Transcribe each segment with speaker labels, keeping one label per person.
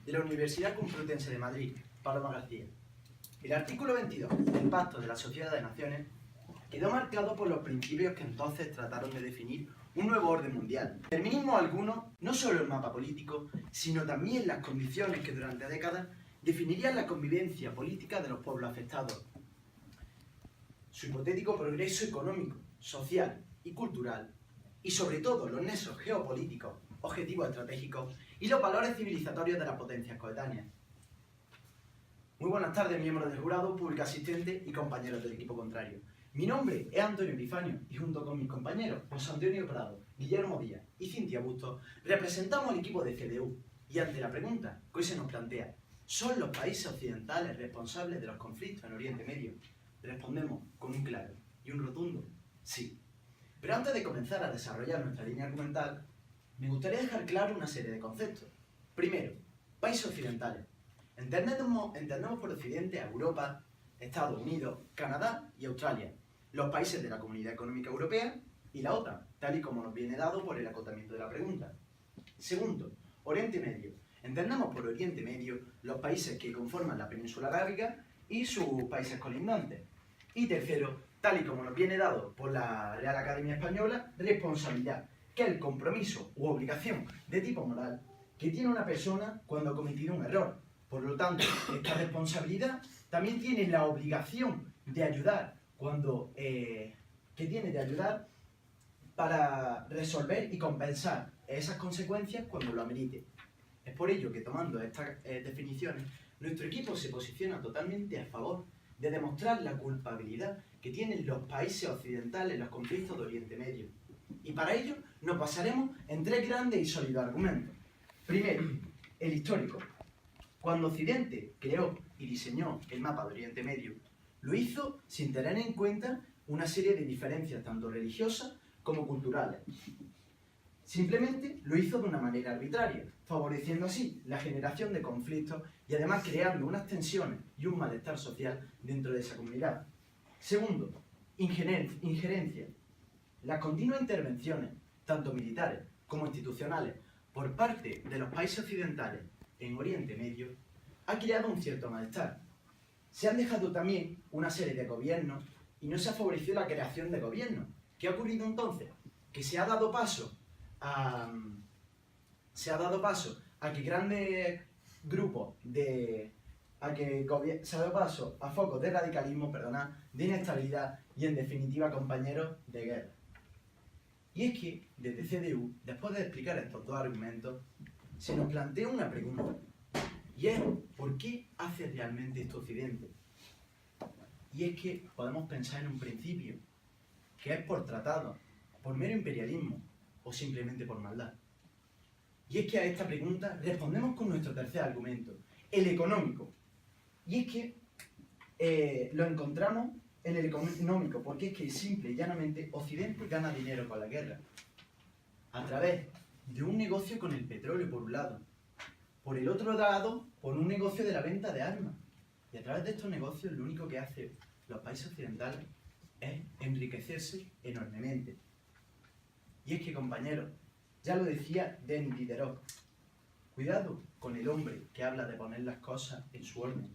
Speaker 1: de la Universidad Complutense de Madrid, Paloma García. El artículo 22 del Pacto de la Sociedad de Naciones quedó marcado por los principios que entonces trataron de definir un nuevo orden mundial. Determinismo alguno, no solo el mapa político, sino también las condiciones que durante décadas definirían la convivencia política de los pueblos afectados, su hipotético progreso económico, social y cultural, y sobre todo los nexos geopolíticos, objetivos estratégicos y los valores civilizatorios de las potencias coetáneas. Muy buenas tardes, miembros del jurado, público asistente y compañeros del equipo contrario. Mi nombre es Antonio Epifanio y junto con mis compañeros José Antonio Prado, Guillermo Díaz y Cintia Bustos representamos al equipo de CDU y ante la pregunta que hoy se nos plantea, ¿son los países occidentales responsables de los conflictos en Oriente Medio? Respondemos con un claro y un rotundo sí. Pero antes de comenzar a desarrollar nuestra línea argumental, me gustaría dejar claro una serie de conceptos. Primero, países occidentales. Entendemos por occidente a Europa, Estados Unidos, Canadá y Australia, los países de la Comunidad Económica Europea y la OTAN, tal y como nos viene dado por el acotamiento de la pregunta. Segundo, Oriente Medio. Entendemos por Oriente Medio los países que conforman la península arábiga y sus países colindantes. Y tercero, tal y como nos viene dado por la Real Academia Española, responsabilidad, que es el compromiso u obligación de tipo moral que tiene una persona cuando ha cometido un error. Por lo tanto, esta responsabilidad también tiene la obligación de ayudar para resolver y compensar esas consecuencias cuando lo amerite. Es por ello que, tomando estas definiciones, nuestro equipo se posiciona totalmente a favor de demostrar la culpabilidad que tienen los países occidentales en los conflictos de Oriente Medio. Y para ello nos basaremos en tres grandes y sólidos argumentos. Primero, el histórico. Cuando Occidente creó y diseñó el mapa de Oriente Medio, lo hizo sin tener en cuenta una serie de diferencias tanto religiosas como culturales. Simplemente lo hizo de una manera arbitraria, favoreciendo así la generación de conflictos y además creando unas tensiones y un malestar social dentro de esa comunidad. Segundo, injerencia. Las continuas intervenciones, tanto militares como institucionales, por parte de los países occidentales en Oriente Medio, ha creado un cierto malestar. Se han dejado también una serie de gobiernos y no se ha favorecido la creación de gobiernos. ¿Qué ha ocurrido entonces? Que se ha dado paso a que grandes grupos se ha dado paso a focos de radicalismo, de inestabilidad y en definitiva, compañeros, de guerra. Y es que desde CDU, después de explicar estos dos argumentos, se nos plantea una pregunta, y es ¿por qué hace realmente esto Occidente? Y es que podemos pensar en un principio, que es por tratado, por mero imperialismo o simplemente por maldad. Y es que a esta pregunta respondemos con nuestro tercer argumento, el económico. Y es que lo encontramos en el económico, porque es que simple y llanamente Occidente gana dinero con la guerra, a través de un negocio con el petróleo por un lado, por el otro lado, por un negocio de la venta de armas. Y a través de estos negocios lo único que hacen los países occidentales es enriquecerse enormemente. Y es que, compañeros, ya lo decía Denis Diderot, cuidado con el hombre que habla de poner las cosas en su orden,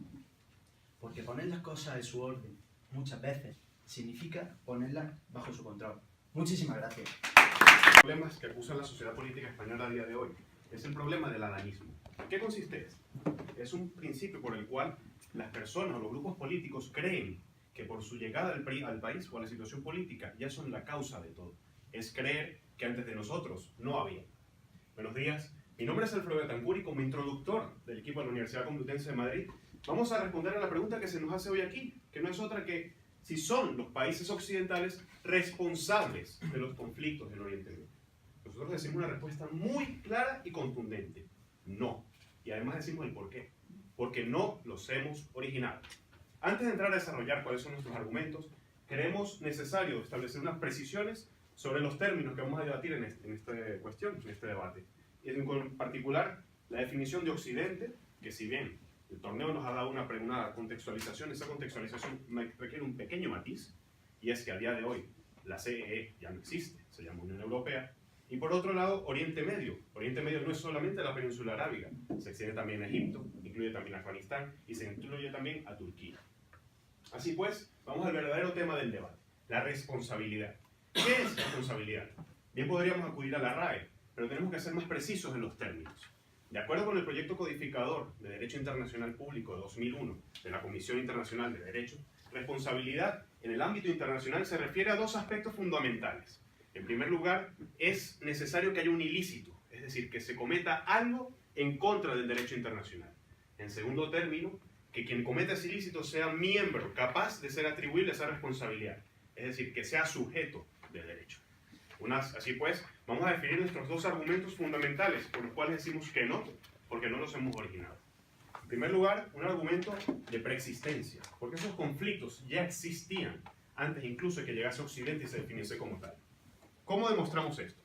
Speaker 1: porque poner las cosas en su orden muchas veces significa ponerlas bajo su control. Muchísimas gracias.
Speaker 2: Los problemas que acusan la sociedad política española a día de hoy es el problema del adanismo. ¿En qué consiste esto? Es un principio por el cual las personas o los grupos políticos creen que por su llegada al país o a la situación política ya son la causa de todo. Es creer que antes de nosotros no había. Buenos días, mi nombre es Alfredo Betancur y como introductor del equipo de la Universidad Complutense de Madrid vamos a responder a la pregunta que se nos hace hoy aquí, que no es otra que si son los países occidentales responsables de los conflictos del Oriente Medio. Nosotros decimos una respuesta muy clara y contundente, no. Y además decimos el por qué. Porque no los hemos originado. Antes de entrar a desarrollar cuáles son nuestros argumentos, creemos necesario establecer unas precisiones sobre los términos que vamos a debatir en esta cuestión, en este debate. Y en particular, la definición de Occidente, que si bien el torneo nos ha dado una contextualización, esa contextualización requiere un pequeño matiz, y es que a día de hoy la CEE ya no existe, se llama Unión Europea, Y por otro lado, Oriente Medio. Oriente Medio no es solamente la península arábiga, se extiende también a Egipto, incluye también a Afganistán y se incluye también a Turquía. Así pues, vamos al verdadero tema del debate, la responsabilidad. ¿Qué es responsabilidad? Bien podríamos acudir a la RAE, pero tenemos que ser más precisos en los términos. De acuerdo con el proyecto codificador de Derecho Internacional Público de 2001 de la Comisión Internacional de Derecho, responsabilidad en el ámbito internacional se refiere a dos aspectos fundamentales. En primer lugar, es necesario que haya un ilícito, es decir, que se cometa algo en contra del derecho internacional. En segundo término, que quien cometa ese ilícito sea miembro capaz de ser atribuible esa responsabilidad, es decir, que sea sujeto del derecho. Así pues, vamos a definir nuestros dos argumentos fundamentales por los cuales decimos que no, porque no los hemos originado. En primer lugar, un argumento de preexistencia, porque esos conflictos ya existían antes incluso de que llegase a Occidente y se definiese como tal. ¿Cómo demostramos esto?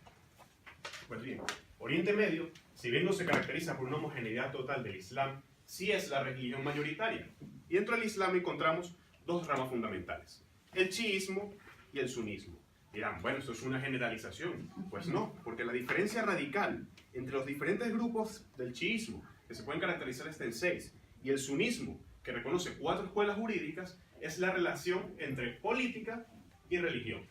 Speaker 2: Pues bien, Oriente Medio, si bien no se caracteriza por una homogeneidad total del Islam, sí es la religión mayoritaria. Y dentro del Islam encontramos dos ramas fundamentales, el chiismo y el sunismo. Dirán, bueno, eso es una generalización. Pues no, porque la diferencia radical entre los diferentes grupos del chiismo, que se pueden caracterizar hasta en 6, y el sunismo, que reconoce 4 escuelas jurídicas, es la relación entre política y religión.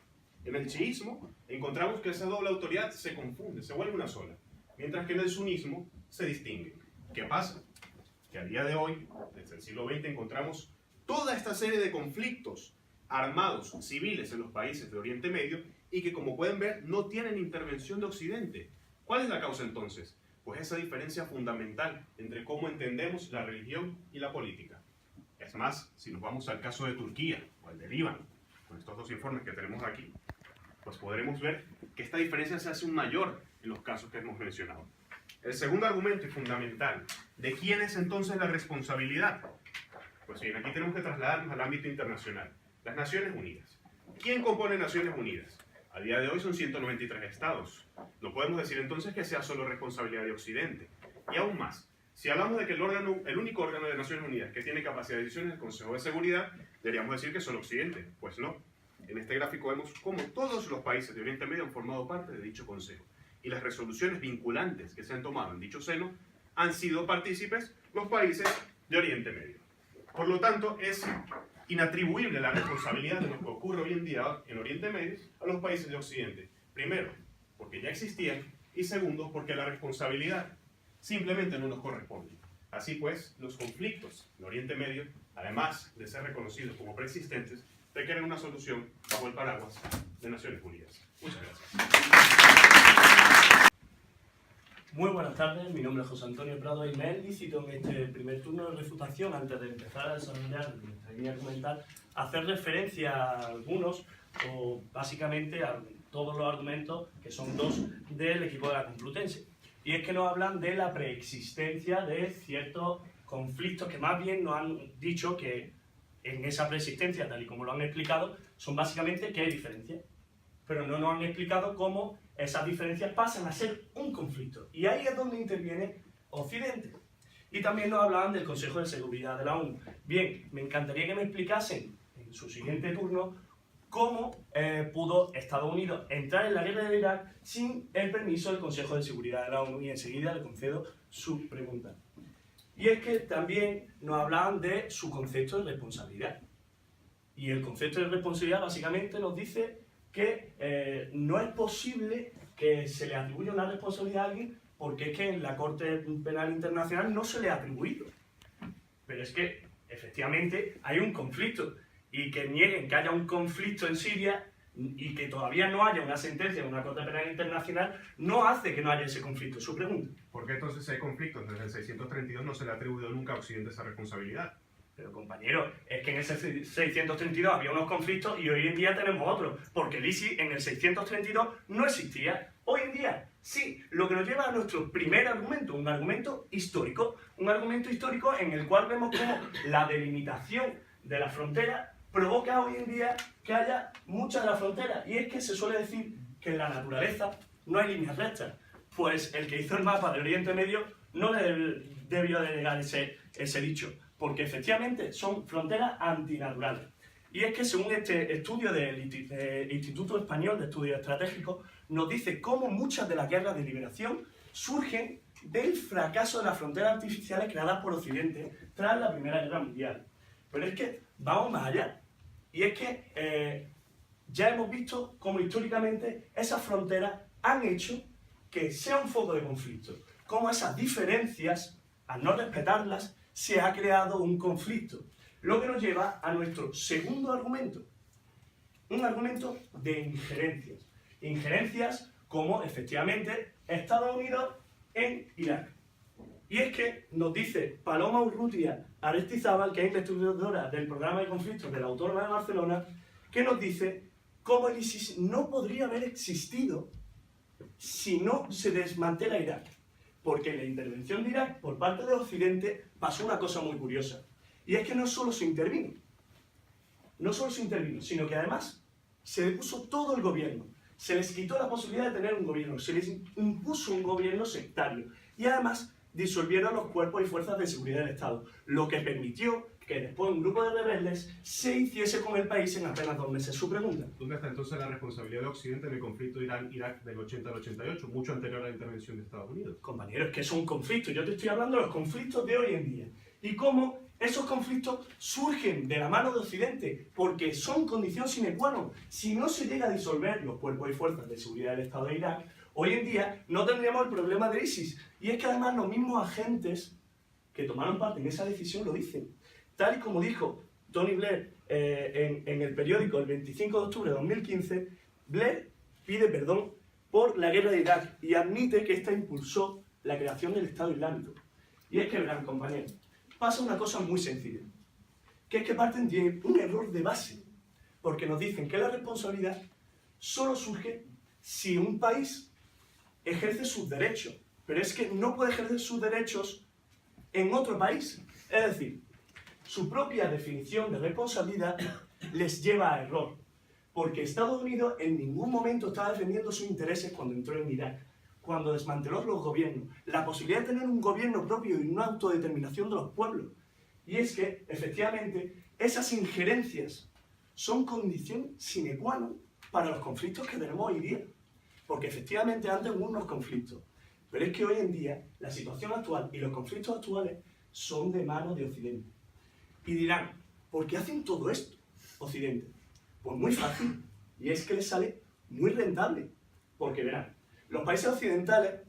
Speaker 2: En el chiismo encontramos que esa doble autoridad se confunde, se vuelve una sola, mientras que en el sunismo se distingue. ¿Qué pasa? Que a día de hoy, desde el siglo XX, encontramos toda esta serie de conflictos armados civiles en los países de Oriente Medio y que, como pueden ver, no tienen intervención de Occidente. ¿Cuál es la causa entonces? Pues esa diferencia fundamental entre cómo entendemos la religión y la política. Es más, si nos vamos al caso de Turquía o al de Líbano, con estos dos informes que tenemos aquí, pues podremos ver que esta diferencia se hace mayor en los casos que hemos mencionado. El segundo argumento y fundamental, ¿de quién es entonces la responsabilidad? Pues bien, aquí tenemos que trasladarnos al ámbito internacional. Las Naciones Unidas. ¿Quién compone Naciones Unidas? A día de hoy son 193 estados. No podemos decir entonces que sea solo responsabilidad de Occidente. Y aún más, si hablamos de que el único órgano de Naciones Unidas que tiene capacidad de decisión es el Consejo de Seguridad, deberíamos decir que es solo Occidente. Pues no. En este gráfico vemos cómo todos los países de Oriente Medio han formado parte de dicho Consejo. Y las resoluciones vinculantes que se han tomado en dicho seno han sido partícipes los países de Oriente Medio. Por lo tanto, es inatribuible la responsabilidad de lo que ocurre hoy en día en Oriente Medio a los países de Occidente. Primero, porque ya existían, y segundo, porque la responsabilidad simplemente no nos corresponde. Así pues, los conflictos en Oriente Medio, además de ser reconocidos como preexistentes, requieren una solución bajo el paraguas de Naciones Unidas. Muchas gracias.
Speaker 3: Muy buenas tardes, mi nombre es José Antonio Prado y me es lícito en este primer turno de refutación, antes de empezar a desarrollar nuestra línea argumental, hacer referencia a algunos, o básicamente a todos los argumentos, que son dos, del equipo de la Complutense. Y es que nos hablan de la preexistencia de ciertos conflictos que más bien nos han dicho que en esa preexistencia, tal y como lo han explicado, son básicamente que hay diferencias. Pero no nos han explicado cómo esas diferencias pasan a ser un conflicto. Y ahí es donde interviene Occidente. Y también nos hablaban del Consejo de Seguridad de la ONU. Bien, me encantaría que me explicasen en su siguiente turno cómo pudo Estados Unidos entrar en la guerra de Irak sin el permiso del Consejo de Seguridad de la ONU. Y enseguida le concedo su pregunta. Y es que también nos hablaban de su concepto de responsabilidad. Y el concepto de responsabilidad básicamente nos dice que no es posible que se le atribuya una responsabilidad a alguien porque es que en la Corte Penal Internacional no se le ha atribuido. Pero es que, efectivamente, hay un conflicto. Y que nieguen que haya un conflicto en Siria y que todavía no haya una sentencia de una Corte Penal Internacional no hace que no haya ese conflicto. Su pregunta.
Speaker 2: ¿Por qué entonces hay conflictos? Desde el 632 no se le ha atribuido nunca a Occidente esa responsabilidad.
Speaker 3: Pero compañero, es que en ese 632 había unos conflictos y hoy en día tenemos otros, porque el ISIS en el 632 no existía. Hoy en día sí, lo que nos lleva a nuestro primer argumento, un argumento histórico en el cual vemos cómo la delimitación de la frontera provoca hoy en día que haya muchas de las fronteras. Y es que se suele decir que en la naturaleza no hay líneas rectas. Pues el que hizo el mapa de Oriente Medio no le debió de negar ese dicho, porque efectivamente son fronteras antinaturales. Y es que según este estudio del Instituto Español de Estudios Estratégicos, nos dice cómo muchas de las guerras de liberación surgen del fracaso de las fronteras artificiales creadas por Occidente tras la Primera Guerra Mundial. Pero es que vamos más allá. Y es que ya hemos visto cómo históricamente esas fronteras han hecho que sea un foco de conflicto. Cómo esas diferencias, al no respetarlas, se ha creado un conflicto. Lo que nos lleva a nuestro segundo argumento. Un argumento de injerencias. Injerencias como, efectivamente, Estados Unidos en Irak. Y es que nos dice Paloma Urrutia Aristizábal, que es investigadora del programa de conflictos de la Autónoma de Barcelona, que nos dice cómo el ISIS no podría haber existido si no se desmantela Irak. Porque en la intervención de Irak por parte de Occidente pasó una cosa muy curiosa. Y es que no solo se intervino, sino que además se le puso todo el gobierno. Se les quitó la posibilidad de tener un gobierno, se les impuso un gobierno sectario. Y además disolvieron los cuerpos y fuerzas de seguridad del Estado, lo que permitió que después un grupo de rebeldes se hiciese con el país en apenas 2 meses. Su pregunta.
Speaker 2: ¿Dónde está entonces la responsabilidad de Occidente en el conflicto Irán-Irak del 80 al 88, mucho anterior a la intervención de Estados Unidos?
Speaker 3: Compañeros, es que es un conflicto. Yo te estoy hablando de los conflictos de hoy en día. Y cómo esos conflictos surgen de la mano de Occidente, porque son condición sine qua non. Si no se llega a disolver los cuerpos y fuerzas de seguridad del Estado de Irak, hoy en día no tendríamos el problema de ISIS. Y es que además los mismos agentes que tomaron parte en esa decisión lo dicen. Tal y como dijo Tony Blair en el periódico el 25 de octubre de 2015, Blair pide perdón por la guerra de Irak y admite que esta impulsó la creación del Estado Islámico. Y es que, verán, compañeros, pasa una cosa muy sencilla, que es que parten de un error de base, porque nos dicen que la responsabilidad solo surge si un país ejerce sus derechos, pero es que no puede ejercer sus derechos en otro país. Es decir, su propia definición de responsabilidad les lleva a error, porque Estados Unidos en ningún momento estaba defendiendo sus intereses cuando entró en Irak, cuando desmanteló los gobiernos, la posibilidad de tener un gobierno propio y una autodeterminación de los pueblos. Y es que, efectivamente, esas injerencias son condición sine qua non para los conflictos que tenemos hoy día. Porque efectivamente antes hubo unos conflictos, pero es que hoy en día la situación actual y los conflictos actuales son de mano de Occidente. Y dirán, ¿por qué hacen todo esto, Occidente? Pues muy fácil, y es que les sale muy rentable. Porque verán, los países occidentales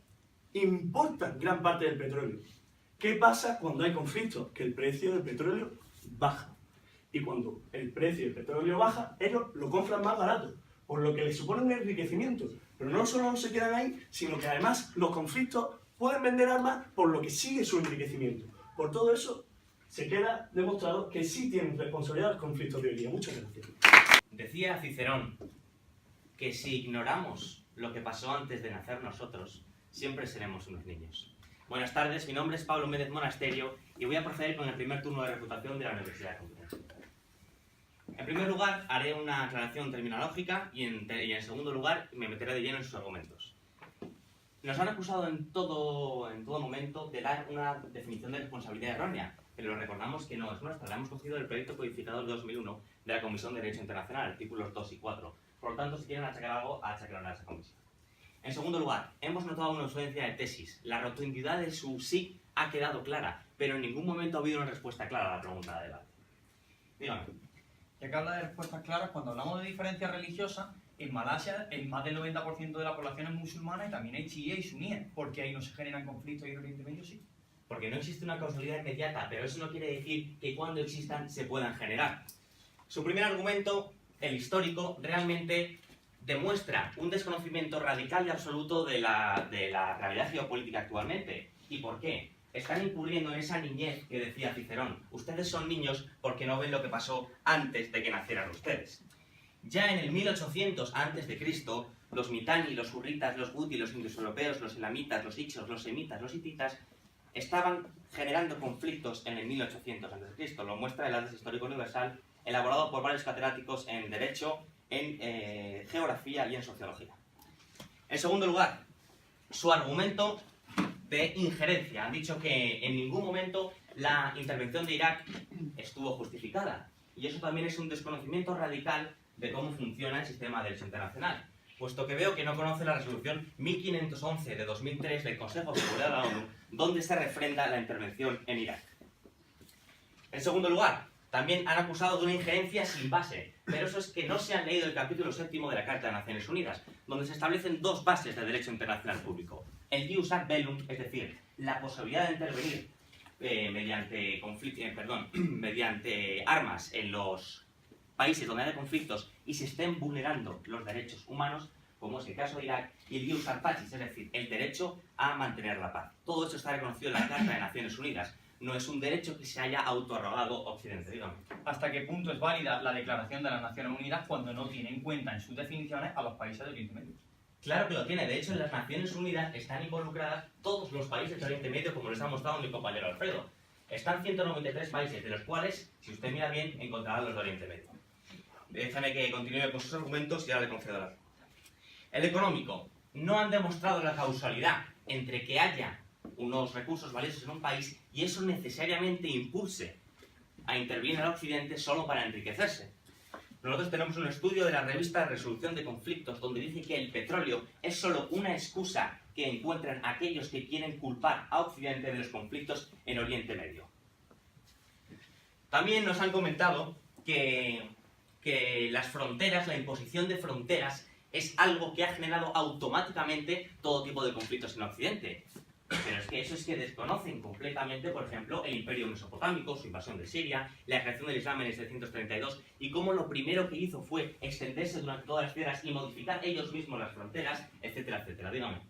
Speaker 3: importan gran parte del petróleo. ¿Qué pasa cuando hay conflictos? Que el precio del petróleo baja. Y cuando el precio del petróleo baja, ellos lo compran más barato, por lo que les supone un enriquecimiento. Pero no solo se quedan ahí, sino que además los conflictos pueden vender armas, por lo que sigue su enriquecimiento. Por todo eso, se queda demostrado que sí tienen responsabilidad los conflictos de hoy día. Muchas gracias.
Speaker 4: Decía Cicerón que si ignoramos lo que pasó antes de nacer nosotros, siempre seremos unos niños. Buenas tardes, mi nombre es Pablo Méndez Monasterio y voy a proceder con el primer turno de refutación de la Universidad Complutense. En primer lugar, haré una aclaración terminológica y en segundo lugar, me meteré de lleno en sus argumentos. Nos han acusado en todo momento de dar una definición de responsabilidad errónea, pero recordamos que no es nuestra, la hemos cogido del proyecto codificado del 2001 de la Comisión de Derecho Internacional, artículos 2 y 4. Por lo tanto, si quieren achacar algo, achacarán a esa comisión. En segundo lugar, hemos notado una ausencia de tesis. La rotundidad de su sí ha quedado clara, pero en ningún momento ha habido una respuesta clara a la pregunta de debate. Dígame.
Speaker 5: Ya que habla de respuestas claras, cuando hablamos de diferencias religiosas, en Malasia el más del 90% de la población es musulmana y también hay chiíes y suníes. ¿Por qué ahí no se generan conflictos y en Oriente Medio sí?
Speaker 4: Porque no existe una causalidad inmediata, pero eso no quiere decir que cuando existan se puedan generar. Su primer argumento, el histórico, realmente demuestra un desconocimiento radical y absoluto de la realidad geopolítica actualmente. ¿Y por qué? Están incurriendo en esa niñez que decía Cicerón. Ustedes son niños porque no ven lo que pasó antes de que nacieran ustedes. Ya en el 1800 a.C., los Mitanni, los hurritas, los Guti, los indoeuropeos, los elamitas, los hicsos, los semitas, los hititas, estaban generando conflictos en el 1800 a.C. Lo muestra el Atlas Histórico Universal, elaborado por varios catedráticos en Derecho, en Geografía y en Sociología. En segundo lugar, su argumento de injerencia. Han dicho que en ningún momento la intervención de Irak estuvo justificada. Y eso también es un desconocimiento radical de cómo funciona el sistema de derecho internacional, puesto que veo que no conoce la resolución 1511 de 2003 del Consejo de Seguridad de la ONU, donde se refrenda la intervención en Irak. En segundo lugar, también han acusado de una injerencia sin base, pero eso es que no se han leído el capítulo 7º de la Carta de Naciones Unidas, donde se establecen dos bases del derecho internacional público. El jus ad bellum, es decir, la posibilidad de intervenir mediante armas en los países donde haya conflictos y se estén vulnerando los derechos humanos, como es el caso de Irak, y el jus ad pacis, es decir, el derecho a mantener la paz. Todo esto está reconocido en la Carta de Naciones Unidas. No es un derecho que se haya autoarrogado Occidente, dígame.
Speaker 5: ¿Hasta qué punto es válida la Declaración de las Naciones Unidas cuando no tiene en cuenta en sus definiciones a los países de Oriente Medio?
Speaker 4: Claro que lo tiene. De hecho, en las Naciones Unidas están involucradas todos los países de Oriente Medio, como les ha mostrado mi compañero Alfredo. Están 193 países, de los cuales, si usted mira bien, encontrará los de Oriente Medio. Déjame que continúe con sus argumentos y ahora le concedo la respuesta. El económico. No han demostrado la causalidad entre que haya unos recursos valiosos en un país y eso necesariamente impulse a intervenir al Occidente solo para enriquecerse. Nosotros tenemos un estudio de la revista Resolución de Conflictos donde dice que el petróleo es solo una excusa que encuentran aquellos que quieren culpar a Occidente de los conflictos en Oriente Medio. También nos han comentado que las fronteras, la imposición de fronteras, es algo que ha generado automáticamente todo tipo de conflictos en Occidente. Pero es que eso es que desconocen completamente, por ejemplo, el Imperio Mesopotámico, su invasión de Siria, la creación del Islam en el 732, y cómo lo primero que hizo fue extenderse durante todas las tierras y modificar ellos mismos las fronteras, etcétera, etcétera. Dígame.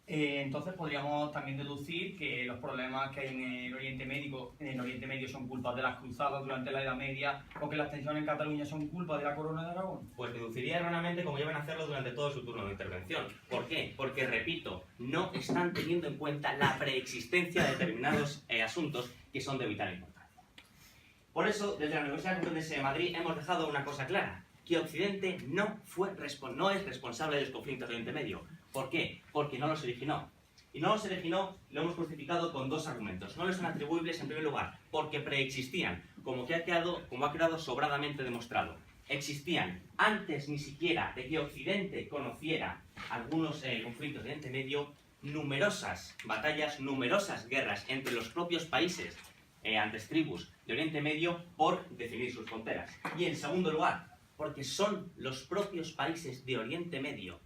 Speaker 5: Entonces podríamos también deducir que los problemas que hay en el Oriente Medio son culpa de las cruzadas durante la Edad Media o que las tensiones en Cataluña son culpa de la Corona de Aragón.
Speaker 4: Pues deduciría erróneamente como llevan a hacerlo durante todo su turno de intervención. ¿Por qué? Porque, repito, no están teniendo en cuenta la preexistencia de determinados asuntos que son de vital importancia. Por eso, desde la Universidad Complutense de Madrid hemos dejado una cosa clara, que Occidente no es responsable de los conflictos de Oriente Medio. ¿Por qué? Porque no los originó. Y no los originó, lo hemos justificado con dos argumentos. No les son atribuibles en primer lugar, porque preexistían, como ha quedado sobradamente demostrado. Existían antes ni siquiera de que Occidente conociera algunos conflictos de Oriente Medio, numerosas batallas, numerosas guerras entre los propios países, antes tribus de Oriente Medio, por definir sus fronteras. Y en segundo lugar, porque son los propios países de Oriente Medio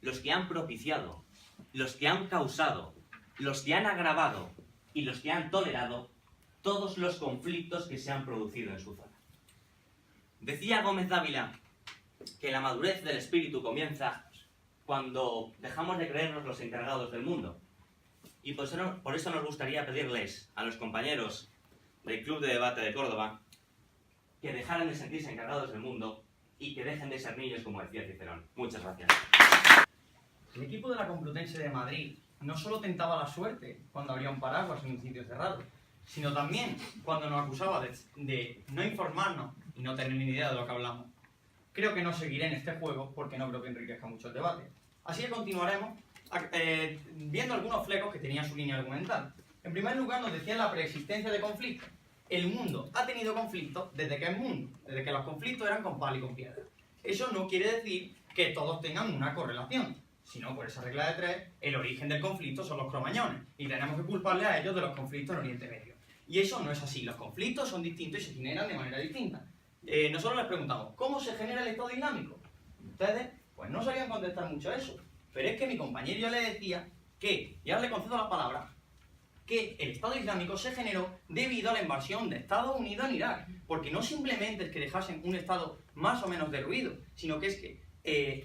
Speaker 4: los que han propiciado, los que han causado, los que han agravado y los que han tolerado todos los conflictos que se han producido en su zona. Decía Gómez Dávila que la madurez del espíritu comienza cuando dejamos de creernos los encargados del mundo. Y por eso nos gustaría pedirles a los compañeros del Club de Debate de Córdoba que dejaran de sentirse encargados del mundo y que dejen de ser niños, como decía Cicerón. Muchas gracias.
Speaker 5: El equipo de la Complutense de Madrid no solo tentaba la suerte cuando abría un paraguas en un sitio cerrado, sino también cuando nos acusaba de no informarnos y no tener ni idea de lo que hablamos. Creo que no seguiré en este juego porque no creo que enriquezca mucho el debate. Así que continuaremos viendo algunos flecos que tenían su línea argumental. En primer lugar, nos decía la preexistencia de conflictos. El mundo ha tenido conflictos desde que es mundo, desde que los conflictos eran con palo y con piedra. Eso no quiere decir que todos tengan una correlación, sino por esa regla de tres, el origen del conflicto son los cromañones, y tenemos que culparle a ellos de los conflictos en Oriente Medio. Y eso no es así, los conflictos son distintos y se generan de manera distinta. Nosotros les preguntamos, ¿cómo se genera el Estado Islámico? Ustedes, pues no sabían contestar mucho a eso, pero es que mi compañero ya le decía que, y ahora le concedo la palabra, que el Estado Islámico se generó debido a la invasión de Estados Unidos en Irak, porque no simplemente es que dejasen un Estado más o menos derruido, sino que es que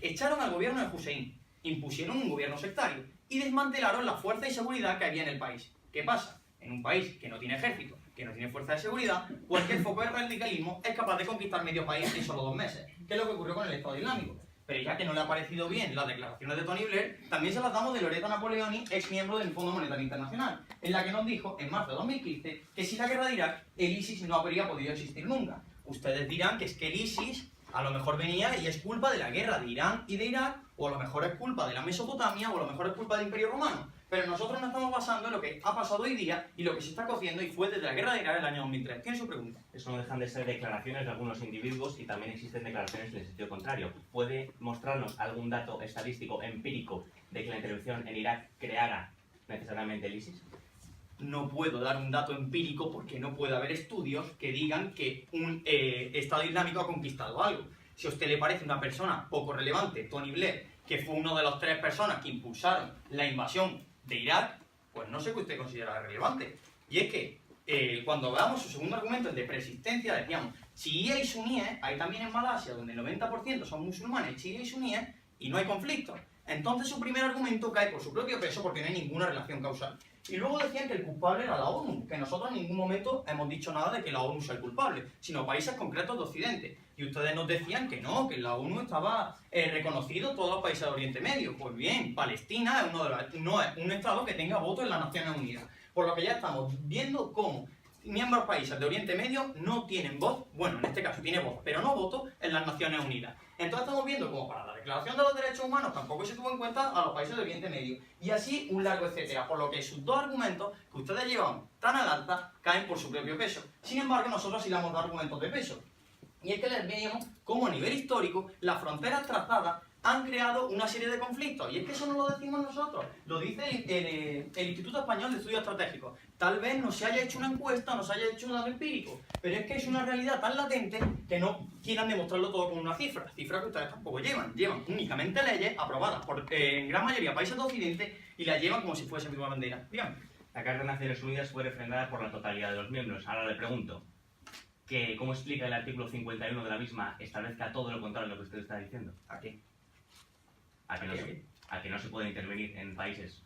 Speaker 5: echaron al gobierno de Hussein, impusieron un gobierno sectario y desmantelaron la fuerza y seguridad que había en el país. ¿Qué pasa? En un país que no tiene ejército, que no tiene fuerza de seguridad, cualquier foco de radicalismo es capaz de conquistar medio país en solo 2 meses, que es lo que ocurrió con el Estado Islámico. Pero ya que no le ha parecido bien las declaraciones de Tony Blair, también se las damos de Loretta Napoleoni, ex miembro del Fondo Monetario Internacional, en la que nos dijo en marzo de 2015 que sin la guerra de Irak, el ISIS no habría podido existir nunca. Ustedes dirán que es que el ISIS a lo mejor venía y es culpa de la guerra de Irán y de Irak, o a lo mejor es culpa de la Mesopotamia, o a lo mejor es culpa del Imperio Romano. Pero nosotros nos estamos basando en lo que ha pasado hoy día y lo que se está cociendo y fue desde la guerra de Irak del año 2003. ¿Tiene su pregunta?
Speaker 4: Eso no dejan de ser declaraciones de algunos individuos y también existen declaraciones en el sentido contrario. ¿Puede mostrarnos algún dato estadístico empírico de que la intervención en Irak creara necesariamente el ISIS?
Speaker 5: No puedo dar un dato empírico porque no puede haber estudios que digan que un Estado Islámico ha conquistado algo. Si a usted le parece una persona poco relevante, Tony Blair, que fue uno de los 3 personas que impulsaron la invasión de Irak, pues no sé qué usted considera relevante. Y es que cuando veamos su segundo argumento, el de persistencia, decíamos, chiíes y suníes, hay también en Malasia, donde el 90% son musulmanes, chiíes y suníes, y no hay conflicto. Entonces su primer argumento cae por su propio peso porque no hay ninguna relación causal. Y luego decían que el culpable era la ONU, que nosotros en ningún momento hemos dicho nada de que la ONU sea el culpable, sino países concretos de Occidente. Y ustedes nos decían que no, que en la ONU estaba reconocido todos los países de Oriente Medio. Pues bien, Palestina es no es un Estado que tenga voto en las Naciones Unidas. Por lo que ya estamos viendo cómo miembros países de Oriente Medio no tienen voz, bueno, en este caso tiene voz, pero no voto en las Naciones Unidas. Entonces estamos viendo como para la Declaración de los Derechos Humanos tampoco se tuvo en cuenta a los países de Oriente Medio. Y así un largo etcétera, por lo que sus 2 argumentos que ustedes llevan tan al alta caen por su propio peso. Sin embargo, nosotros sí le hemos dado argumentos de peso. Y es que les veíamos cómo a nivel histórico las fronteras trazadas han creado una serie de conflictos. Y es que eso no lo decimos nosotros, lo dice el Instituto Español de Estudios Estratégicos. Tal vez no se haya hecho una encuesta, no se haya hecho un dato empírico, pero es que es una realidad tan latente que no quieran demostrarlo todo con una cifra que ustedes tampoco llevan. Llevan únicamente leyes aprobadas por en gran mayoría países de Occidente y las llevan como si fuese mi bandera. Dígame.
Speaker 4: La Carta de Naciones Unidas fue refrendada por la totalidad de los miembros. Ahora le pregunto, ¿cómo explica el artículo 51 de la misma establezca todo lo contrario a lo que usted está diciendo?
Speaker 5: ¿A qué?
Speaker 4: ¿A que no se puede intervenir en países?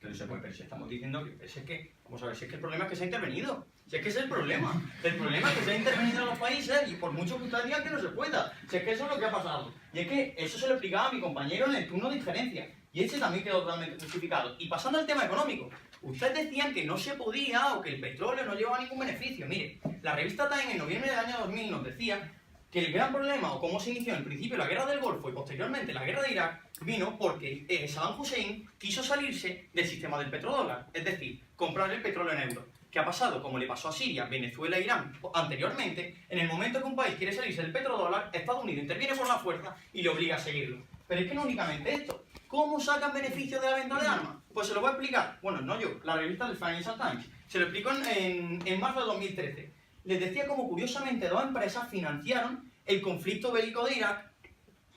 Speaker 5: Que no se puede, pero si estamos diciendo que es que, vamos a ver, si es que el problema es que se ha intervenido. Si es que ese es el problema. El problema es que se ha intervenido en los países y por mucho que usted diga que no se pueda. Si es que eso es lo que ha pasado. Y es que eso se lo explicaba a mi compañero en el turno de injerencia. Y ese también quedó totalmente justificado. Y pasando al tema económico. Ustedes decían que no se podía o que el petróleo no llevaba ningún beneficio. Mire, la revista Time en noviembre del año 2000 nos decía que el gran problema, o cómo se inició en principio la guerra del Golfo y posteriormente la guerra de Irak, vino porque Saddam Hussein quiso salirse del sistema del petrodólar, es decir, comprar el petróleo en euros. ¿Qué ha pasado? Como le pasó a Siria, Venezuela e Irán anteriormente, en el momento que un país quiere salirse del petrodólar, Estados Unidos interviene por la fuerza y le obliga a seguirlo. Pero es que no únicamente esto. ¿Cómo sacan beneficios de la venta de armas? Pues se lo voy a explicar. Bueno, no yo, la revista del Financial Times. Se lo explicó en marzo de 2013. Les decía cómo curiosamente 2 empresas financiaron el conflicto bélico de Irak,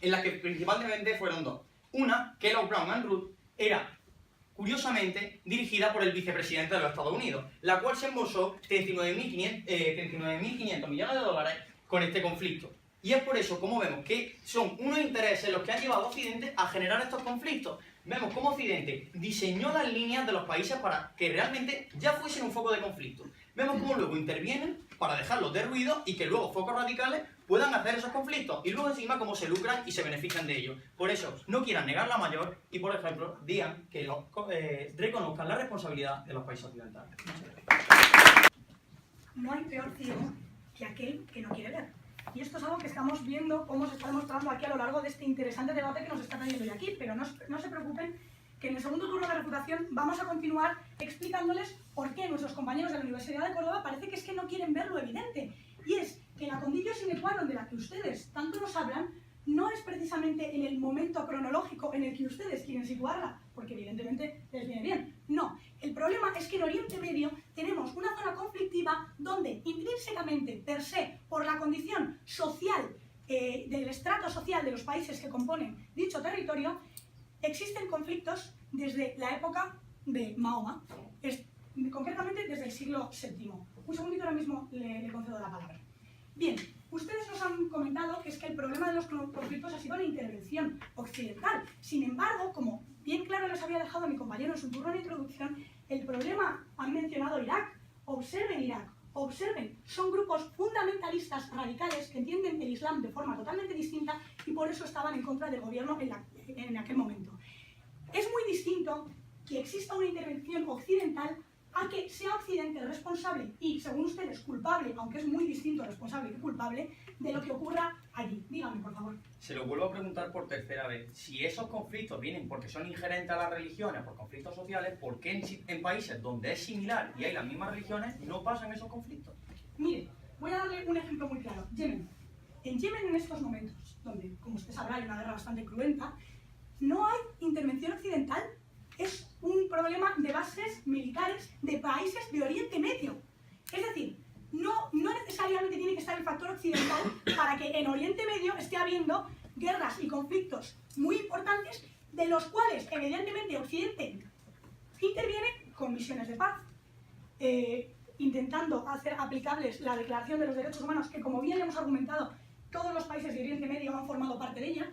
Speaker 5: en la que principalmente fueron 2. Una, Kellogg Brown Root, era curiosamente dirigida por el vicepresidente de los Estados Unidos, la cual se embolsó 39.500 millones de dólares con este conflicto. Y es por eso como vemos que son unos intereses los que han llevado a Occidente a generar estos conflictos. Vemos cómo Occidente diseñó las líneas de los países para que realmente ya fuesen un foco de conflicto. Vemos cómo luego intervienen para dejarlos derruidos y que luego focos radicales puedan hacer esos conflictos. Y luego encima cómo se lucran y se benefician de ellos. Por eso, no quieran negar la mayor y, por ejemplo, digan que reconozcan la responsabilidad de los países occidentales.
Speaker 6: No hay peor ciego que aquel que no quiere ver. Y esto es algo que estamos viendo cómo se está demostrando aquí a lo largo de este interesante debate que nos está trayendo hoy aquí. Pero no se preocupen, que en el segundo turno de refutación vamos a continuar explicándoles por qué nuestros compañeros de la Universidad de Córdoba parece que es que no quieren ver lo evidente. Y es que la condición sine qua non de la que ustedes tanto nos hablan no es precisamente en el momento cronológico en el que ustedes quieren situarla, porque evidentemente les viene bien. No, el problema es que en Oriente Medio tenemos una zona conflictiva donde intrínsecamente, per se, por la condición social, del estrato social de los países que componen dicho territorio, existen conflictos desde la época de Mahoma, concretamente desde el siglo VII. Un segundito, ahora mismo le concedo la palabra. Bien, ustedes nos han comentado que es que el problema de los conflictos ha sido la intervención occidental. Sin embargo, como bien claro les había dejado mi compañero en su turno de introducción, el problema, han mencionado Irak. Observen Irak, observen, son grupos fundamentalistas radicales que entienden el Islam de forma totalmente distinta y por eso estaban en contra del gobierno en aquel momento. Es muy distinto que exista una intervención occidental a que sea Occidente el responsable y, según ustedes, culpable, aunque es muy distinto responsable que culpable, de lo que ocurra allí. Díganme, por favor.
Speaker 5: Se lo vuelvo a preguntar por tercera vez. Si esos conflictos vienen porque son inherentes a las religiones, por conflictos sociales, ¿por qué en países donde es similar y hay las mismas religiones no pasan esos conflictos?
Speaker 6: Mire, voy a darle un ejemplo muy claro. Yemen. En Yemen, en estos momentos, donde, como usted sabrá, hay una guerra bastante cruenta, no hay intervención occidental. Es un problema de bases militares de países de Oriente Medio. Es decir, no necesariamente tiene que estar el factor occidental para que en Oriente Medio esté habiendo guerras y conflictos muy importantes, de los cuales, evidentemente, Occidente interviene con misiones de paz, intentando hacer aplicables la Declaración de los Derechos Humanos, que, como bien hemos argumentado, todos los países de Oriente Medio han formado parte de ella.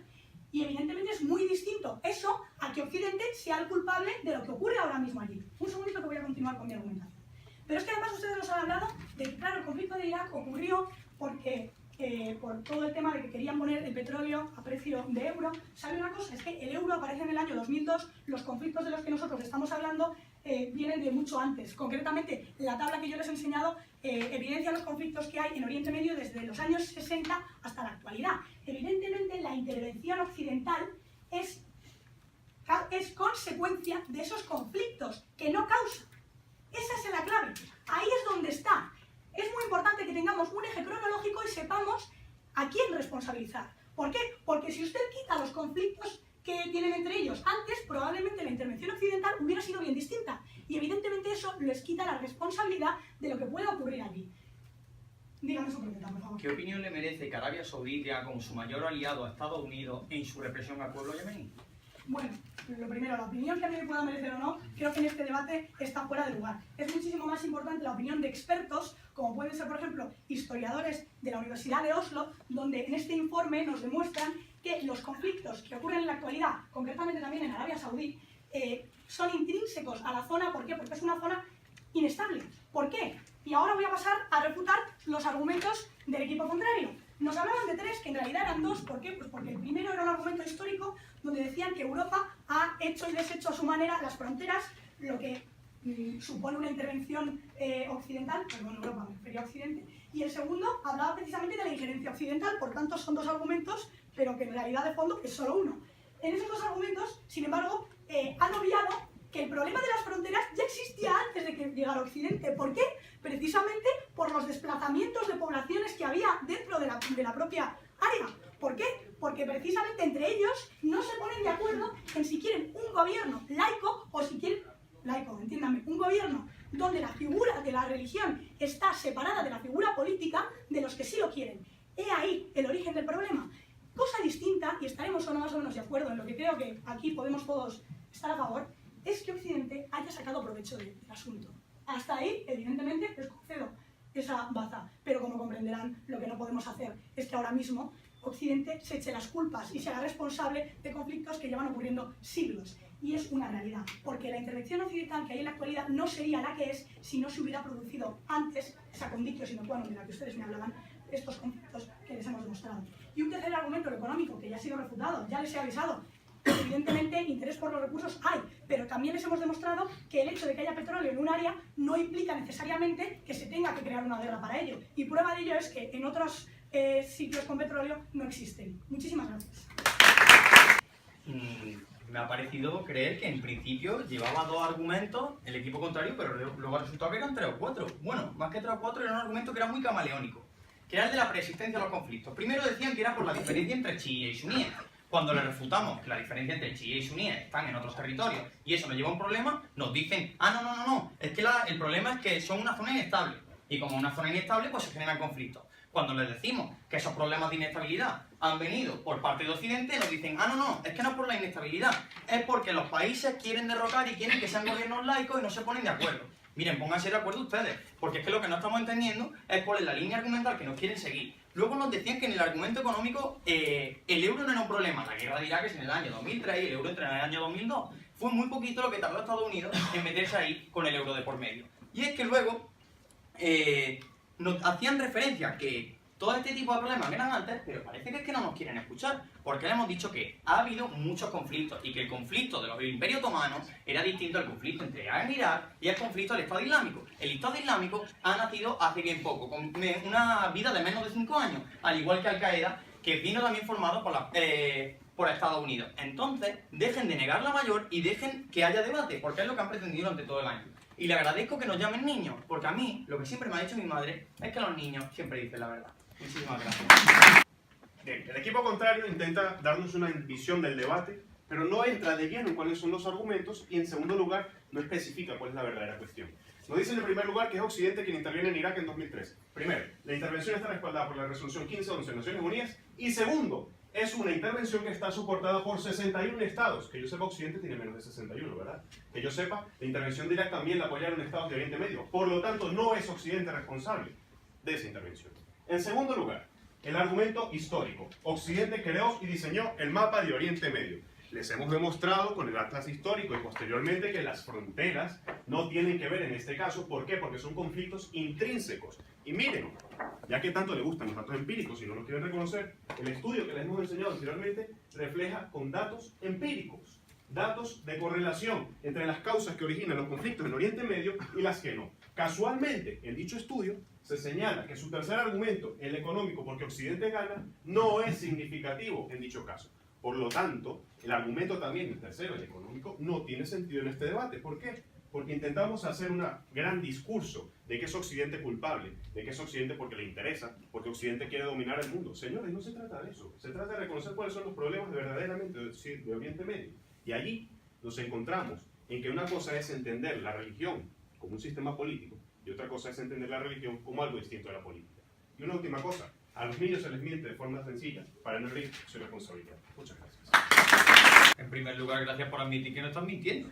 Speaker 6: Y evidentemente es muy distinto eso a que Occidente sea el culpable de lo que ocurre ahora mismo allí. Un segundito que voy a continuar con mi argumentación. Pero es que además ustedes nos han hablado de que, claro, el conflicto de Irak ocurrió porque, por todo el tema de que querían poner el petróleo a precio de euro. ¿Sabe una cosa? Es que el euro aparece en el año 2002, los conflictos de los que nosotros estamos hablando vienen de mucho antes. Concretamente, la tabla que yo les he enseñado evidencia los conflictos que hay en Oriente Medio desde los años 60 hasta la actualidad. Evidentemente, la intervención occidental es consecuencia de esos conflictos, que no causa. Esa es la clave. Ahí es donde está. Es muy importante que tengamos un eje cronológico y sepamos a quién responsabilizar. ¿Por qué? Porque si usted quita los conflictos que tienen entre ellos antes, probablemente la intervención occidental hubiera sido bien distinta. Y evidentemente eso les quita la responsabilidad de lo que pueda ocurrir allí. Dígame su pregunta, por favor.
Speaker 5: ¿Qué opinión le merece que Arabia Saudí tenga como su mayor aliado a Estados Unidos en su represión al pueblo yemení?
Speaker 6: Bueno, lo primero, la opinión que a mí me pueda merecer o no, creo que en este debate está fuera de lugar. Es muchísimo más importante la opinión de expertos, como pueden ser, por ejemplo, historiadores de la Universidad de Oslo, donde en este informe nos demuestran que los conflictos que ocurren en la actualidad, concretamente también en Arabia Saudí, son intrínsecos a la zona. ¿Por qué? Porque es una zona inestable. ¿Por qué? Y ahora voy a pasar a refutar los argumentos del equipo contrario. Nos hablaban de tres, que en realidad eran dos. ¿Por qué? Pues porque el primero era un argumento histórico donde decían que Europa ha hecho y deshecho a su manera las fronteras, lo que supone una intervención occidental, perdón, Europa, me refería a Occidente. Y el segundo hablaba precisamente de la injerencia occidental. Por tanto, son dos argumentos, pero que en realidad de fondo es solo uno. En esos dos argumentos, sin embargo, han obviado que el problema de las fronteras ya existía antes de que llegara Occidente. ¿Por qué? Precisamente por los desplazamientos de poblaciones que había dentro de la propia área. ¿Por qué? Porque precisamente entre ellos no se ponen de acuerdo en si quieren un gobierno laico o si quieren, laico, entiéndame, un gobierno donde la figura de la religión está separada de la figura política de los que sí lo quieren. He ahí el origen del problema. Cosa distinta, y estaremos o no más o menos de acuerdo en lo que creo que aquí podemos todos estar a favor, es que Occidente haya sacado provecho del asunto. Hasta ahí, evidentemente, les concedo esa baza. Pero como comprenderán, lo que no podemos hacer es que ahora mismo Occidente se eche las culpas y se haga responsable de conflictos que llevan ocurriendo siglos. Y es una realidad, porque la intervención occidental que hay en la actualidad no sería la que es si no se hubiera producido antes esa conditio sine qua non de la que ustedes me hablaban, estos conflictos que les hemos demostrado. Y un tercer argumento, el económico, que ya ha sido refutado, ya les he avisado. Evidentemente, interés por los recursos hay, pero también les hemos demostrado que el hecho de que haya petróleo en un área no implica necesariamente que se tenga que crear una guerra para ello. Y prueba de ello es que en otros sitios con petróleo no existen. Muchísimas gracias.
Speaker 5: Me ha parecido creer que en principio llevaba dos argumentos el equipo contrario, pero luego ha resultado que eran 3 o 4. Bueno, más que 3 o 4 era un argumento que era muy camaleónico, que era el de la preexistencia de los conflictos. Primero decían que era por la diferencia entre chiíes y suníes. Cuando le refutamos que la diferencia entre chiíes y suníes están en otros territorios y eso nos lleva a un problema, nos dicen, no, es que el problema es que son una zona inestable. Y como una zona inestable, pues se generan conflictos. Cuando les decimos que esos problemas de inestabilidad han venido por parte de Occidente, nos dicen, no, es que no es por la inestabilidad, es porque los países quieren derrocar y quieren que sean gobiernos laicos y no se ponen de acuerdo. Miren, pónganse de acuerdo ustedes, porque es que lo que no estamos entendiendo es cuál es la línea argumental que nos quieren seguir. Luego nos decían que en el argumento económico el euro no era un problema. La guerra de Irak es en el año 2003 y el euro entró en el año 2002. Fue muy poquito lo que tardó Estados Unidos en meterse ahí con el euro de por medio. Y es que luego nos hacían referencia que todo este tipo de problemas eran antes, pero parece que es que no nos quieren escuchar, porque le hemos dicho que ha habido muchos conflictos y que el conflicto del Imperio Otomano era distinto al conflicto entre Irán y Irak y el conflicto del Estado Islámico. El Estado Islámico ha nacido hace bien poco, con una vida de menos de 5 años, al igual que Al-Qaeda, que vino también formado por Estados Unidos. Entonces, dejen de negar la mayor y dejen que haya debate, porque es lo que han pretendido durante todo el año. Y le agradezco que nos llamen niños, porque a mí, lo que siempre me ha dicho mi madre, es que los niños siempre dicen la verdad. Muchísimas gracias.
Speaker 2: Bien, el equipo contrario intenta darnos una visión del debate, pero no entra de lleno en cuáles son los argumentos y, en segundo lugar, no especifica cuál es la verdadera cuestión. Nos dice en primer lugar que es Occidente quien interviene en Irak en 2003. Primero, la intervención está respaldada por la resolución 1511 de Naciones Unidas. Y segundo, es una intervención que está soportada por 61 estados. Que yo sepa, Occidente tiene menos de 61, ¿verdad? Que yo sepa, la intervención de Irak también la apoyaron estados de Oriente Medio. Por lo tanto, no es Occidente responsable de esa intervención. En segundo lugar, el argumento histórico. Occidente creó y diseñó el mapa de Oriente Medio. Les hemos demostrado con el atlas histórico y posteriormente que las fronteras no tienen que ver en este caso. ¿Por qué? Porque son conflictos intrínsecos. Y miren, ya que tanto le gustan los datos empíricos y no los quieren reconocer, el estudio que les hemos enseñado anteriormente refleja con datos empíricos, datos de correlación entre las causas que originan los conflictos en Oriente Medio y las que no. Casualmente, en dicho estudio se señala que su tercer argumento, el económico, porque Occidente gana, no es significativo en dicho caso. Por lo tanto, el argumento también, el tercero, el económico, no tiene sentido en este debate. ¿Por qué? Porque intentamos hacer un gran discurso de que es Occidente culpable, de que es Occidente porque le interesa, porque Occidente quiere dominar el mundo. Señores, no se trata de eso. Se trata de reconocer cuáles son los problemas verdaderamente de Oriente Medio. Y allí nos encontramos en que una cosa es entender la religión como un sistema político y otra cosa es entender la religión como algo distinto de la política. Y una última cosa, a los niños se les miente de forma sencilla para no herir su responsabilidad. Muchas gracias.
Speaker 5: En primer lugar, gracias por admitir que no están mintiendo.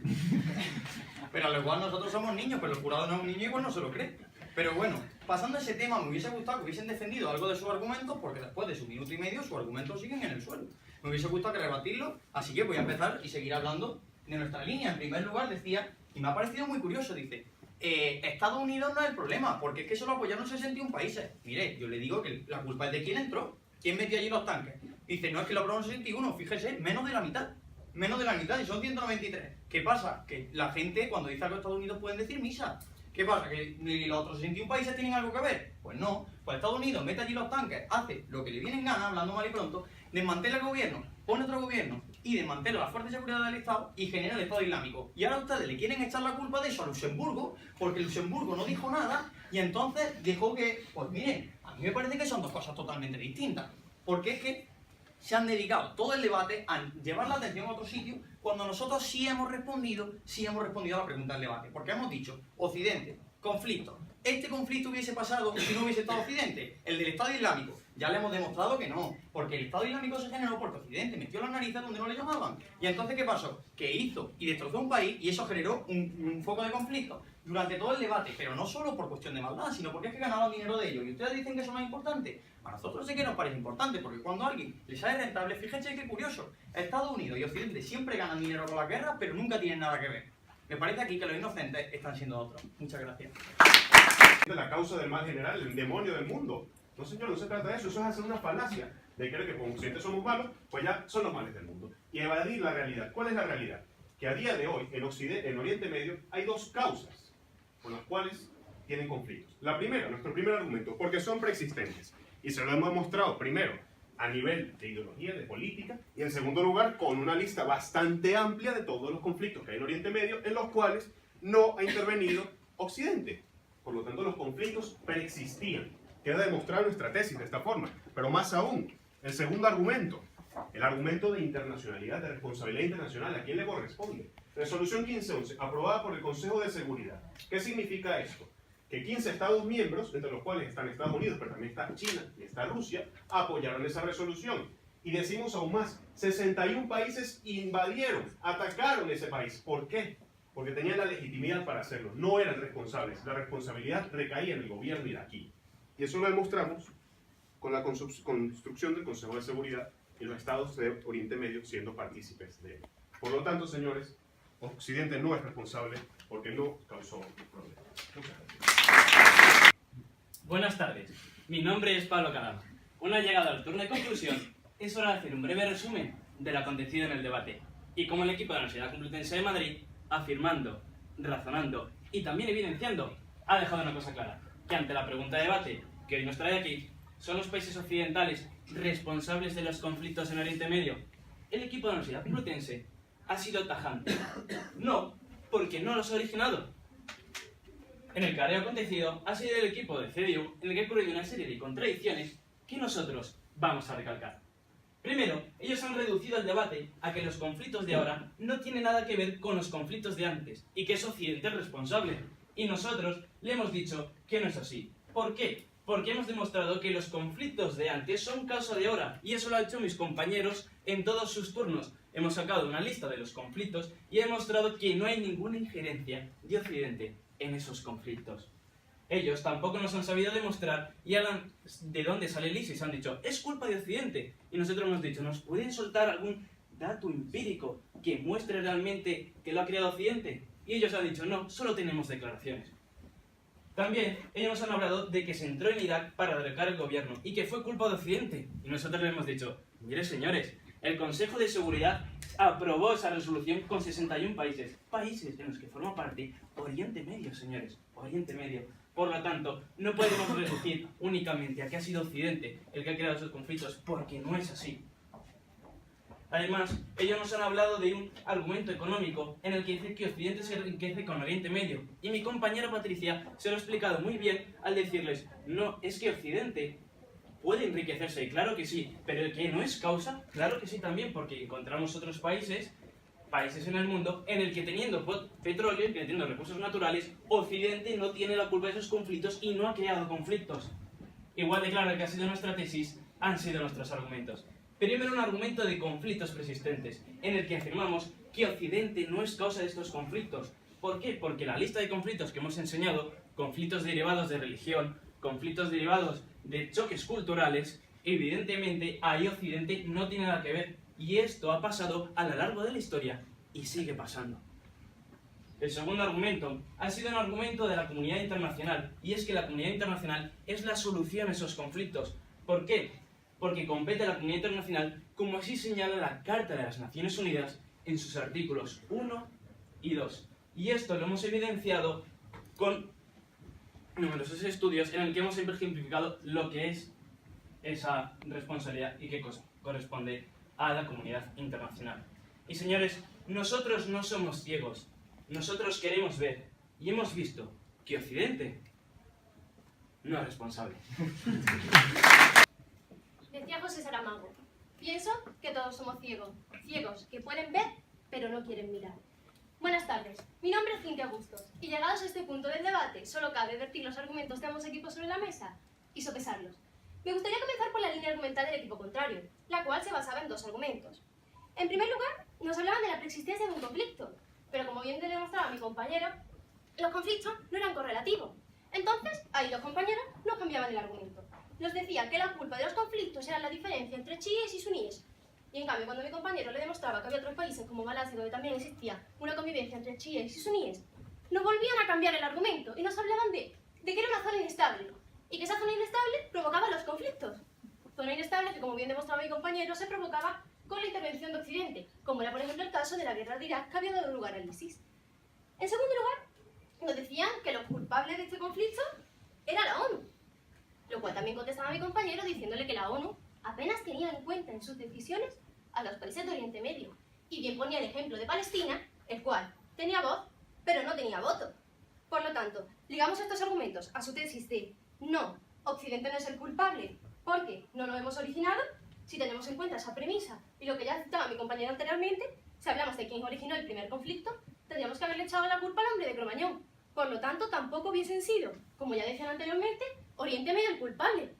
Speaker 5: Pero al igual nosotros somos niños, pero el jurado no es un niño y igual no se lo cree. Pero bueno, pasando a ese tema, me hubiese gustado que hubiesen defendido algo de sus argumentos, porque después de su minuto y medio, sus argumentos siguen en el suelo. Me hubiese gustado que rebatirlo, así que voy a empezar y seguir hablando de nuestra línea. En primer lugar, decía, y me ha parecido muy curioso, dice, Estados Unidos no es el problema, porque es que solo apoyaron 61 países. Mire, yo le digo que la culpa es de quién entró, quién metió allí los tanques. Dice, no es que lo aprobaron 61, fíjese, menos de la mitad. Menos de la mitad, y son 193. ¿Qué pasa? Que la gente, cuando dice algo de Estados Unidos, pueden decir misa. ¿Qué pasa? ¿Que los otros 61 países tienen algo que ver? Pues no. Pues Estados Unidos mete allí los tanques, hace lo que le viene en gana, hablando mal y pronto, desmantela el gobierno, pone otro gobierno y desmantela las fuerzas de seguridad del Estado y genera el Estado Islámico. Y ahora ustedes le quieren echar la culpa de eso a Luxemburgo, porque Luxemburgo no dijo nada y entonces dijo que, pues miren, a mí me parece que son dos cosas totalmente distintas. Porque es que se han dedicado todo el debate a llevar la atención a otro sitio cuando nosotros sí hemos respondido a la pregunta del debate. Porque hemos dicho, Occidente, conflicto. ¿Este conflicto hubiese pasado si no hubiese estado Occidente? El del Estado Islámico. Ya le hemos demostrado que no, porque el Estado Islámico se generó porque Occidente metió las narices donde no le llamaban. Y entonces, ¿qué pasó? Que hizo y destrozó un país y eso generó un foco de conflicto durante todo el debate, pero no solo por cuestión de maldad, sino porque es que ganaban dinero de ellos. Y ustedes dicen que eso no es importante. A nosotros sí que nos parece importante, porque cuando a alguien le sale rentable, fíjense qué curioso, Estados Unidos y Occidente siempre ganan dinero con la guerra, pero nunca tienen nada que ver. Me parece aquí que los inocentes están siendo otros. Muchas gracias.
Speaker 2: La causa del mal general, el demonio del mundo. No, señor, no se trata de eso. Eso es hacer una falacia de creer que como Occidente somos malos, pues ya son los males del mundo. Y evadir la realidad. ¿Cuál es la realidad? Que a día de hoy, en Oriente Medio, hay dos causas por las cuales tienen conflictos. La primera, nuestro primer argumento, porque son preexistentes. Y se lo hemos mostrado primero a nivel de ideología, de política, y en segundo lugar con una lista bastante amplia de todos los conflictos que hay en Oriente Medio en los cuales no ha intervenido Occidente. Por lo tanto, los conflictos preexistían. Queda demostrada nuestra tesis de esta forma. Pero más aún, el segundo argumento, el argumento de internacionalidad, de responsabilidad internacional, ¿a quién le corresponde? Resolución 1511, aprobada por el Consejo de Seguridad. ¿Qué significa esto? Que 15 Estados miembros, entre los cuales están Estados Unidos, pero también está China y está Rusia, apoyaron esa resolución. Y decimos aún más, 61 países invadieron, atacaron ese país. ¿Por qué? Porque tenían la legitimidad para hacerlo. No eran responsables. La responsabilidad recaía en el gobierno iraquí. Y eso lo demostramos con la construcción del Consejo de Seguridad y los estados de Oriente Medio siendo partícipes de él. Por lo tanto, señores, Occidente no es responsable porque no causó problemas. Muchas gracias.
Speaker 3: Buenas tardes.
Speaker 7: Mi nombre es Pablo Calama. Una llegada al turno de conclusión, es hora de hacer un breve resumen de lo acontecido en el debate. Y como el equipo de la Universidad Complutense de Madrid, afirmando, razonando y también evidenciando, ha dejado una cosa clara, que ante la pregunta de debate que hoy nos trae aquí, ¿son los países occidentales responsables de los conflictos en Oriente Medio? El equipo de la Universidad Complutense ha sido tajante. No, porque no los ha originado. En el careo acontecido ha sido el equipo de CDU en el que ha ocurrido una serie de contradicciones que nosotros vamos a recalcar. Primero, ellos han reducido el debate a que los conflictos de ahora no tienen nada que ver con los conflictos de antes y que es Occidente el responsable. Y nosotros le hemos dicho que no es así. ¿Por qué? Porque hemos demostrado que los conflictos de antes son causa de ahora, y eso lo han hecho mis compañeros en todos sus turnos. Hemos sacado una lista de los conflictos y he demostrado que no hay ninguna injerencia de Occidente en esos conflictos. Ellos tampoco nos han sabido demostrar y hablan de dónde sale el ISIS. Han dicho, es culpa de Occidente. Y nosotros hemos dicho, ¿nos pueden soltar algún dato empírico que muestre realmente que lo ha creado Occidente? Y ellos han dicho, no, solo tenemos declaraciones. También ellos nos han hablado de que se entró en Irak para derrocar el gobierno y que fue culpa de Occidente. Y nosotros les hemos dicho, mire señores, el Consejo de Seguridad aprobó esa resolución con 61 países. Países en los que forma parte Oriente Medio, señores, Oriente Medio. Por lo tanto, no podemos reducir únicamente a que ha sido Occidente el que ha creado esos conflictos, porque no es así. Además, ellos nos han hablado de un argumento económico en el que dice que Occidente se enriquece con Oriente Medio. Y mi compañera Patricia se lo ha explicado muy bien al decirles, no, es que Occidente puede enriquecerse, y claro que sí, pero el que no es causa, claro que sí también, porque encontramos otros países en el mundo en el que teniendo petróleo y teniendo recursos naturales, Occidente no tiene la culpa de esos conflictos y no ha creado conflictos. Igual de claro que ha sido nuestra tesis, han sido nuestros argumentos. Primero, un argumento de conflictos persistentes, en el que afirmamos que Occidente no es causa de estos conflictos. ¿Por qué? Porque la lista de conflictos que hemos enseñado, conflictos derivados de religión, conflictos derivados de choques culturales, evidentemente ahí Occidente no tiene nada que ver. Y esto ha pasado a lo largo de la historia y sigue pasando. El segundo argumento ha sido un argumento de la comunidad internacional, y es que la comunidad internacional es la solución a esos conflictos. ¿Por qué? Porque compete a la comunidad internacional, como así señala la Carta de las Naciones Unidas en sus artículos 1 y 2. Y esto lo hemos evidenciado con numerosos estudios en el que hemos ejemplificado lo que es esa responsabilidad y qué cosa corresponde a la comunidad internacional. Y señores, nosotros no somos ciegos, nosotros queremos ver y hemos visto que Occidente no es responsable.
Speaker 8: Decía José Saramago, pienso que todos somos ciegos, ciegos que pueden ver pero no quieren mirar. Buenas tardes, mi nombre es Cintia Bustos y llegados a este punto del debate solo cabe vertir los argumentos de ambos equipos sobre la mesa y sopesarlos. Me gustaría comenzar por la línea argumental del equipo contrario, la cual se basaba en dos argumentos. En primer lugar, nos hablaban de la preexistencia de un conflicto, pero como bien demostraba mi compañero, los conflictos no eran correlativos. Entonces, ahí los compañeros no cambiaban el argumento. Nos decían que la culpa de los conflictos era la diferencia entre chiíes y suníes. Y en cambio, cuando mi compañero le demostraba que había otros países como Malasia donde también existía una convivencia entre chiíes y suníes, nos volvían a cambiar el argumento y nos hablaban de que era una zona inestable y que esa zona inestable provocaba los conflictos. Zona inestable que, como bien demostraba mi compañero, se provocaba con la intervención de Occidente, como era por ejemplo el caso de la guerra de Irak que había dado lugar al ISIS. En segundo lugar, nos decían que los culpables de este conflicto era la ONU, lo cual también contestaba mi compañero diciéndole que la ONU apenas tenía en cuenta en sus decisiones a los países de Oriente Medio, y bien ponía el ejemplo de Palestina, el cual tenía voz, pero no tenía voto. Por lo tanto, ligamos estos argumentos a su tesis de no, Occidente no es el culpable, porque no lo hemos originado. Si tenemos en cuenta esa premisa y lo que ya citaba mi compañero anteriormente, si hablamos de quién originó el primer conflicto, tendríamos que haberle echado la culpa al hombre de Cromañón. Por lo tanto, tampoco hubiesen sido, como ya decían anteriormente, Oriente Medio el culpable.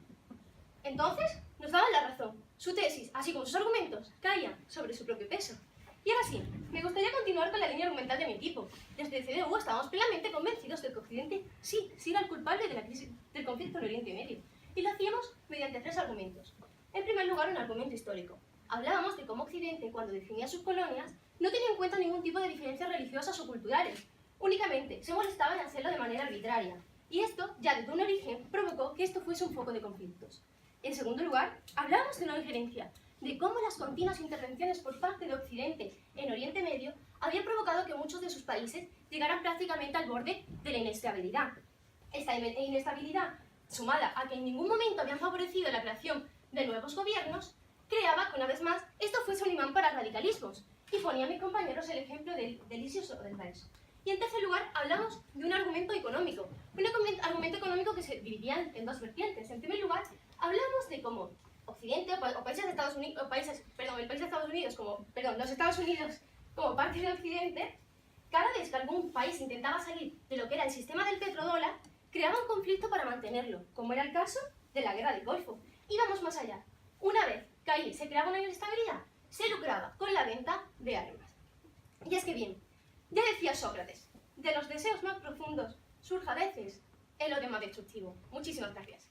Speaker 8: Entonces, nos daban la razón. Su tesis, así como sus argumentos, caían sobre su propio peso. Y ahora sí, me gustaría continuar con la línea argumental de mi equipo. Desde CDU estábamos plenamente convencidos de que Occidente sí era el culpable de la crisis del conflicto en Oriente Medio. Y lo hacíamos mediante tres argumentos. En primer lugar, un argumento histórico. Hablábamos de cómo Occidente, cuando definía sus colonias, no tenía en cuenta ningún tipo de diferencias religiosas o culturales. Únicamente se molestaba en hacerlo de manera arbitraria. Y esto, ya desde un origen, provocó que esto fuese un foco de conflictos. En segundo lugar, hablamos de una injerencia, de cómo las continuas intervenciones por parte de Occidente en Oriente Medio habían provocado que muchos de sus países llegaran prácticamente al borde de la inestabilidad. Esta inestabilidad, sumada a que en ningún momento habían favorecido la creación de nuevos gobiernos, creaba que una vez más esto fuese un imán para radicalismos. Y ponía a mis compañeros el ejemplo del Isis o del Daesh. Y en tercer lugar, hablamos de un argumento económico. Un argumento económico que se dividía en dos vertientes. En primer lugar, hablamos de cómo Occidente o países de Estados Unidos, los Estados Unidos como parte de Occidente, cada vez que algún país intentaba salir de lo que era el sistema del petrodólar, creaba un conflicto para mantenerlo, como era el caso de la guerra del Golfo. Y vamos más allá. Una vez que ahí se creaba una inestabilidad, se lucraba con la venta de armas. Y es que bien, ya decía Sócrates, de los deseos más profundos surge a veces el odio más destructivo. Muchísimas gracias.